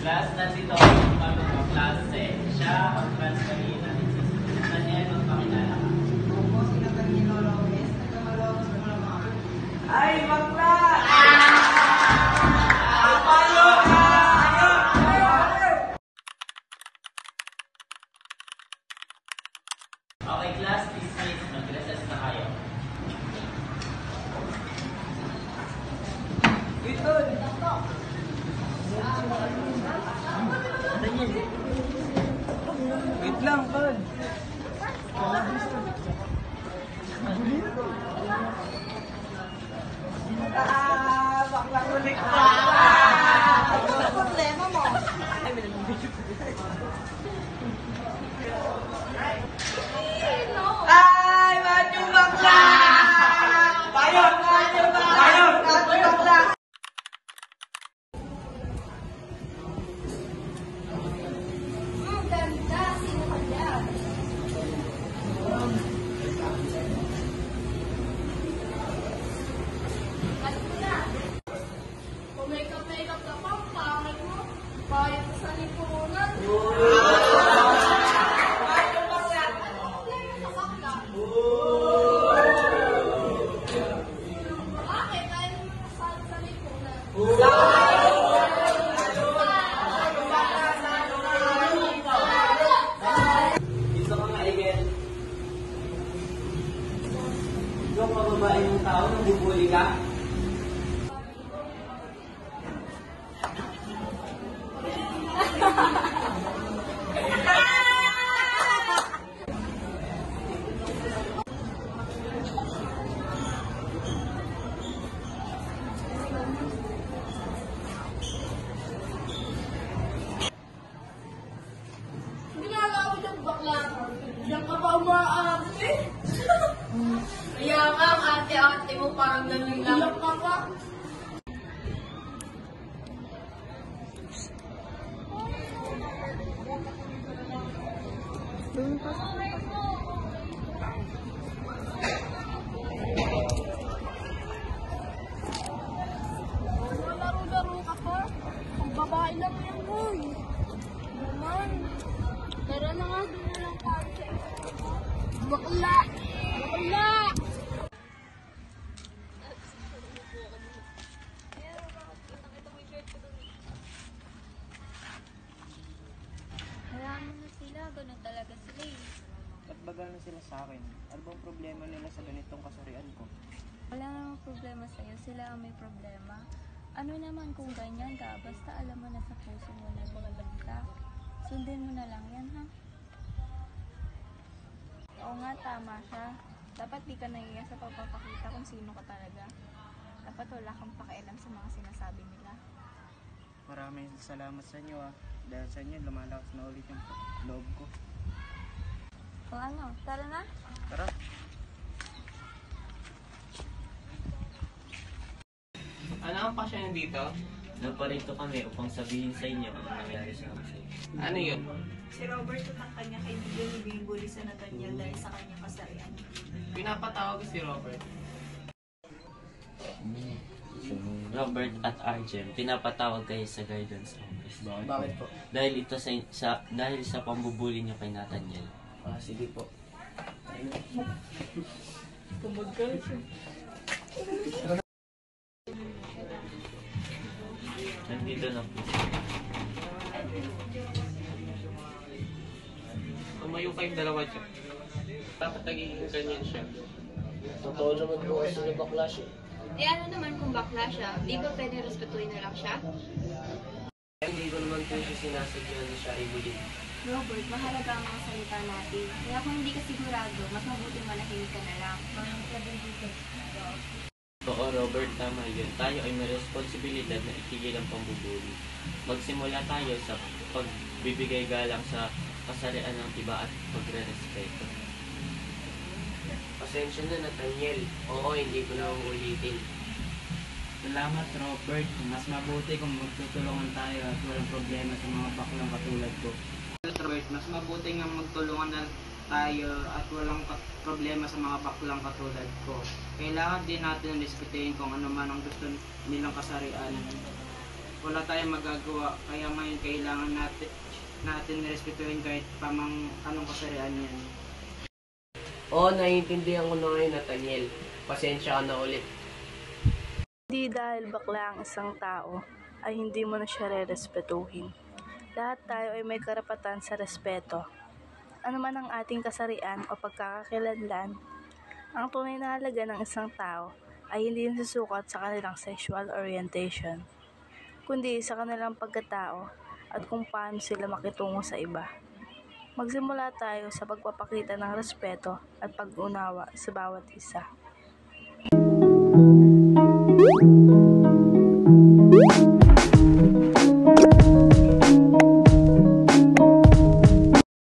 Class, nandito ako ng mga klase. Siya, ang class kanina. Daniel, magpakilala ka. Opo, sino Danilo Lopez. Nagkamalobos ng mga mga. Ay, bakla! Paano ka? Okay, class, dismiss. Mag-recess na kayo. Ito! Wait lang, Paul. Baklang ulit ka. Ano ang problema mo? Ay, Matthew bakla! Bayon! Matthew bakla! Makeup ka pa, pangit mo. Bayad sa lipunan. Bakit? Dahil sa lipunan. Dito ka nga, Egel. Ikaw pa babae ng tao nang bubuli ka? Ginagawa ng bakla. Diyan ka pa umaarte. Kaya nga, ang ate-ate mo parang ganun lang. Iyak ka pa. Laro-laro ka pa. Ang babae lang yan, boy. Naman. Tara na nga, doon na lang tayo. Bakla! Bakla! Hayaan mo na sila, ganun talaga sila eh. At bagal na sila sa akin. Ano bang problema nila sa ganitong kasarian ko? Wala namang problema sa'yo, sila ang may problema. Ano naman kung ganyan ka, basta alam mo na sa puso mo na magandang ka. Sundin mo na lang yan, ha? Oo nga, tama siya. Dapat di ka nahiya sa pagpapakita kung sino ka talaga. Dapat wala kang pakialam sa mga sinasabi nila. Maraming salamat sa inyo Dahil sa inyo, lumalakas na ulit yung loob ko. O ano, tara na? Tara! Ano ang pasya dito? Naparito kami upang sabihin sa inyo ang nangyari sa amin. Ano yun? Si Robert at ang kanyang kaibigan ni binubuli sa Nathaniel dahil sa kanyang kasarian. Pinapatawag si Robert. Robert at Arjem, pinapatawag kayo sa guidance office. Bakit po? Dahil ito dahil sa pambubuli niyo kay Nathaniel. Sige po. Nandito na po. Tumayo kayong dalawa dyan. Dapat nagiging ganyan siya. Totoo naman po kasi na bakla siya. Eh ano naman kung bakla siya, di ba pwede respetuhin na lang siya? Hindi ko naman po siya sinasadya na siya ay bully. Robert, mahalaga ang mga salita natin. Kaya kung hindi ka sigurado, mas mabuti manahimik ka na lang. Oo, Robert, tama yun. Tayo ay may responsibilidad na itigil ang pambubuli. Magsimula tayo sa pagbibigay galang sa kasarian ng iba at pagre-respeto. Pasensya na, Nathaniel. Oo, hindi ko na uulitin. Salamat, Robert. Mas mabuti kung magtutulungan tayo at walang problema sa mga baklang katulad ko. Robert, mas mabuti nga magtulungan na tayo at walang problema sa mga baklang katulad ko. Kailangan din natin respetuhin kung ano man ang gusto nilang kasarian. Wala tayong magagawa, kaya ngayon kailangan natin respetuhin kahit pamang anong kasarian yan. Oo, naiintindihan ko na ngayon, Nathaniel. Pasensya ka na ulit. Hindi dahil bakla ang isang tao ay hindi mo na siya re-respetuhin. Lahat tayo ay may karapatan sa respeto. Ano man ang ating kasarian o pagkakakilanlan, ang tunay na halaga ng isang tao ay hindi nasusukat sa kanilang sexual orientation, kundi sa kanilang pagkatao at kung paano sila makitungo sa iba. Magsimula tayo sa pagpapakita ng respeto at pag-unawa sa bawat isa.